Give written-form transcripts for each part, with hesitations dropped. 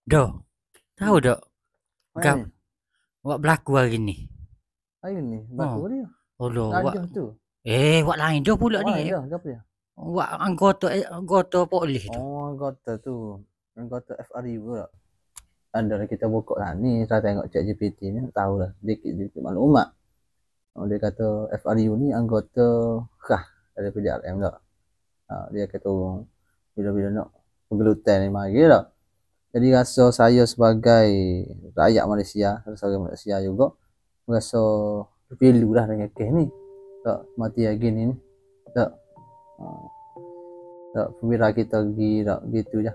Doh, tahu Hmm. dok? Mana Gap, ni? wak berlaku hari ni. Ayo ni, batu Oh, dia. oh lo, wak, Raja tu. wak lain doh pula ni. Mana dah? Apa dia? Wak anggota polis tu. Oh, anggota tu. Anggota FRU pula. Ada lah kita buka lah ni, saya tengok ChatGPT ni, tahu lah dikit-dikit maklumat. Oh, dia kata FRU ni anggota khas dari PJRM tak. Dia kata bila-bila nak penggelutan ni mari tak. Jadi rasa saya sebagai rakyat Malaysia, sebagai Malaysia juga, rasa terpilu lah dengan kes ni. Tak mati lagi ni. Tak. Tak perwira kita pergi tak gitu je.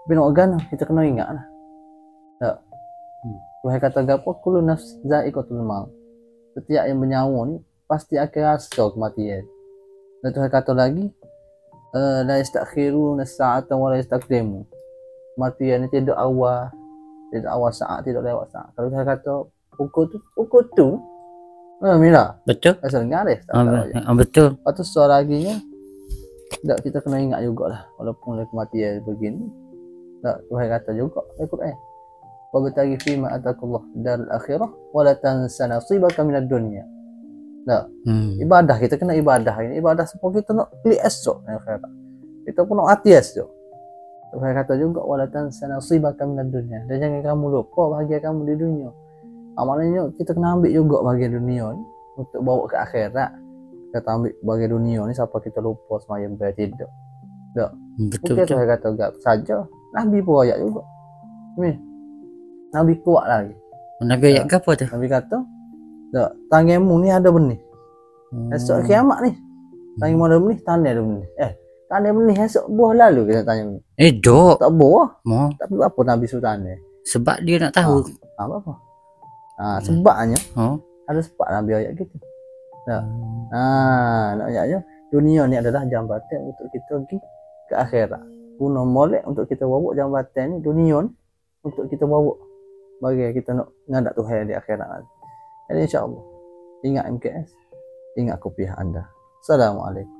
Tapi nak organ kita kena ingat lah. Tak. Tuhan kata gapo kullu nafs za'iqatul maut. Setiap yang bernyawa ni pasti akan rasa kematian. Dan Tuhan kata lagi la yastakhiruna sa'atan wa la yastaqdimu. Kematian ni tidak awal saat, tidak lewat saat. Kalau Tuhan kata pukul tu. Mira. Betul? Asal ngaris tak tahu aja. Betul. Lepas tu soal lagi nya tak, kita kena ingat jugalah walaupun kematian begini. Tak, Tuhan kata juga Al-Quran. Wa bataghi fi ma atakallah darul akhirah wa la tansa nasibaka minad dunya. Tak. Ibadah kita kena ibadah ini. Ibadah supaya kita nak klik esok yang akhirat. Kita pun nak hati esok. Tuhan kata juga wala tansa nasibaka minad dunya. Dan jangan kamu lupa bahagia kamu di dunia. Maknanya kita kena ambil juga bahagian dunia ni untuk bawa ke akhirat. Kita ambil bahagian dunia ni siapa kita lupa semayang tidak. Tak. Betul. Mungkin Tuhan kata gap saja. Nabi pun ayat juga. Nabi kuat lagi. Nabi ayat ke apa tu? Nabi kata tak, tanganmu ni ada benih. Esok kiamat ni. Tanganmu ada benih, tanda ada benih. Tanda benih esok buah lalu kita tanya benih. Dok. Tak buah. Mo. Tapi apa Nabi suruh tanda? Sebab dia nak tahu. Apa? Sebabnya. Oh. Ada sebab Nabi ayat gitu. Tak. Nak ayatnya dunia ni adalah jambatan untuk kita pergi ke akhirat. Guna molek untuk kita bawa jambatan ni dunia ni untuk kita bawa bagi kita nak ngadak Tuhan di akhirat nanti. Jadi insya-Allah ingat MKS, ingat kopiah anda. Assalamualaikum.